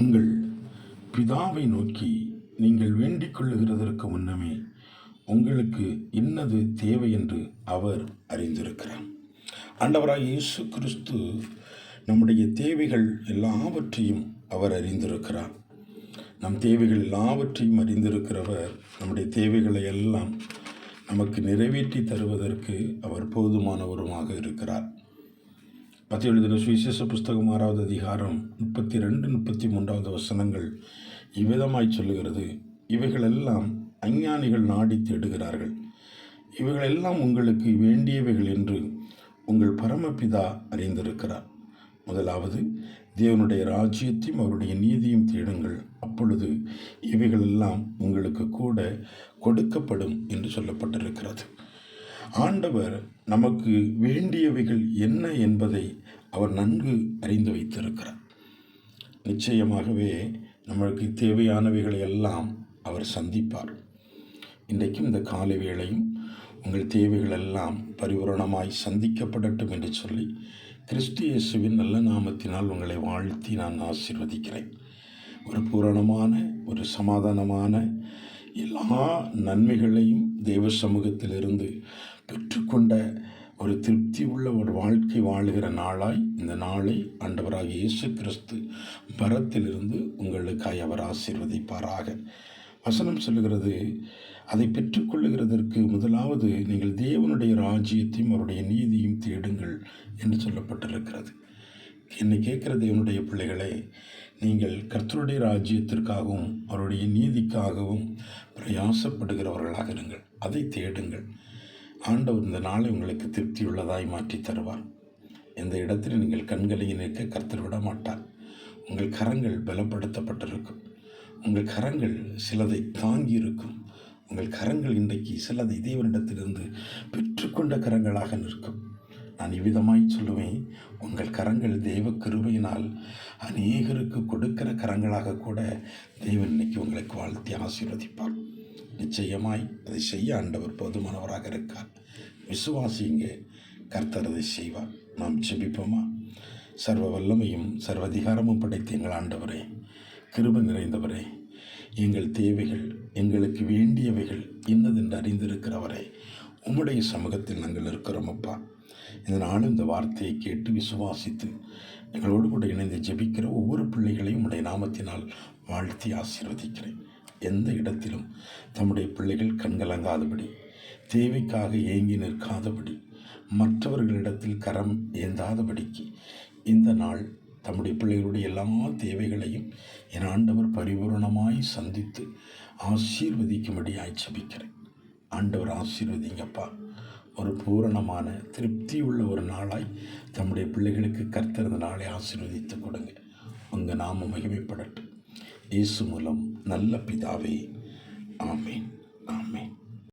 உங்கள் பிதாவை நோக்கி நீங்கள் வேண்டிக் கொள்ளுகிறதற்கு முன்னமே உங்களுக்கு இன்னது தேவை என்று அவர் அறிந்திருக்கிறார். ஆண்டவராக இயேசு கிறிஸ்து நம்முடைய தேவைகள் எல்லாவற்றையும் அவர் அறிந்திருக்கிறார். நம் தேவைகள் எல்லாவற்றையும் அறிந்திருக்கிறவர் நம்முடைய தேவைகளை எல்லாம் நமக்கு நிறைவேற்றி தருவதற்கு அவர் போதுமானவருமாக இருக்கிறார். மத்தேயு எழுதின சுவிசேஷ புஸ்தகம் 6வது அதிகாரம் 32-33 வசனங்கள் இவ்விதமாய் சொல்லுகிறது. இவைகளெல்லாம் அஞ்ஞானிகள் நாடி தேடுகிறார்கள், இவைகளெல்லாம் உங்களுக்கு வேண்டியவைகள் என்று உங்கள் பரமபிதா அறிந்திருக்கிறார். முதலாவது தேவனுடைய ராஜ்யத்தையும் அவருடைய நீதியும் தேடுங்கள், அப்பொழுது இவைகளெல்லாம் உங்களுக்கு கூட கொடுக்கப்படும் என்று சொல்லப்பட்டிருக்கிறது. ஆண்டவர் நமக்கு வேண்டியவைகள் என்ன என்பதை அவர் நன்கு அறிந்து வைத்திருக்கிறார். நிச்சயமாகவே நம்மளுக்கு தேவையானவைகளை எல்லாம் அவர் சந்திப்பார். இன்றைக்கும் இந்த காலை வேளையும் உங்கள் தேவைகள் எல்லாம் பரிபூரணமாய் சந்திக்கப்படட்டும் என்று சொல்லி கிறிஸ்து இயேசுவின் நல்ல நாமத்தினால் உங்களை வாழ்த்தி நான் ஆசீர்வதிக்கிறேன். ஒரு பூரணமான, ஒரு சமாதானமான, எல்லா நன்மைகளையும் தேவ சமூகத்திலிருந்து பெற்றுக்கொண்ட ஒரு திருப்தி உள்ள ஒரு வாழ்க்கை வாழுகிற நாளாய் இந்த நாளை ஆண்டவராக இயேசு கிறிஸ்து பரத்திலிருந்து உங்களுக்காய் அவர் ஆசீர்வதிப்பாராக. வசனம் சொல்லுகிறது, அதை பெற்றுக்கொள்ளுகிறதற்கு முதலாவது நீங்கள் தேவனுடைய ராஜ்யத்தையும் அவருடைய நீதியும் தேடுங்கள் என்று சொல்லப்பட்டிருக்கிறது. என்னை கேட்கிற தேவனுடைய பிள்ளைகளே, நீங்கள் கர்த்தருடைய ராஜ்யத்திற்காகவும் அவருடைய நீதிக்காகவும் பிரயாசப்படுகிறவர்களாக இருங்கள். அதை தேடுங்கள். ஆண்டவர் இந்த நாளை உங்களுக்கு திருப்தியுள்ளதாய் மாற்றி தருவார். எந்த இடத்தில் நீங்கள் கண்களை நிற்க கர்த்தர் விட மாட்டார். உங்கள் கரங்கள் பலப்படுத்தப்பட்டிருக்கும். உங்கள் கரங்கள் சிலதை தாங்கி இருக்கும். உங்கள் கரங்கள் இன்றைக்கு சிலதை தேவனிடத்திலிருந்து பெற்றுக்கொண்ட கரங்களாக நிற்கும். நான் இவ்விதமாய் சொல்லுவேன், உங்கள் கரங்கள் தேவ கிருபையினால் அநேகருக்கு கொடுக்கிற கரங்களாக கூட தேவன் இன்னைக்கு உங்களுக்கு வாழ்த்தி ஆசீர்வதிப்பார். நிச்சயமாய் அதை செய்ய ஆண்டவர் போதுமானவராக இருக்கார். விசுவாசிங்க, கர்த்தர் அதை செய்வார். நாம் ஜெபிப்போமா? சர்வ வல்லமையும் சர்வதிகாரமும் படைத்த எங்கள் ஆண்டவரே, கிருபை நிறைந்தவரே, எங்கள் தேவைகள், எங்களுக்கு வேண்டியவைகள் இன்னதென்று அறிந்திருக்கிறவரே, உம்முடைய சமூகத்தில் நாங்கள் இருக்கிறோம் அப்பா. இந்த நாளும் இந்த வார்த்தையை கேட்டு விசுவாசித்து எங்களோடு கூட இணைந்து ஜெபிக்கிற ஒவ்வொரு பிள்ளைகளையும் உடைய நாமத்தினால் வாழ்த்தி ஆசீர்வதிக்கிறேன். எந்த இடத்திலும் தம்முடைய பிள்ளைகள் கண்கலங்காதபடி, தேவைக்காக ஏங்கி நிற்காதபடி, மற்றவர்களிடத்தில் கரம் ஏந்தாதபடிக்கு இந்த நாள் தம்முடைய பிள்ளைகளுடைய எல்லா தேவைகளையும் என் ஆண்டவர் பரிபூரணமாய் சந்தித்து ஆசீர்வதிக்கும்படியாய் ஜெபிக்கிறேன். ஆண்டவர் ஆசீர்வதிங்கப்பா. ஒரு பூரணமான திருப்தி உள்ள ஒரு நாளாய் தம்முடைய பிள்ளைகளுக்கு கர்த்தர் இந்த நாளை ஆசீர்வதித்து கொடுங்க. உங்கள் நாமம் மகிமைப்படட்டும். இயேசு மூலம் நல்ல பிதாவே, ஆமேன், ஆமேன்.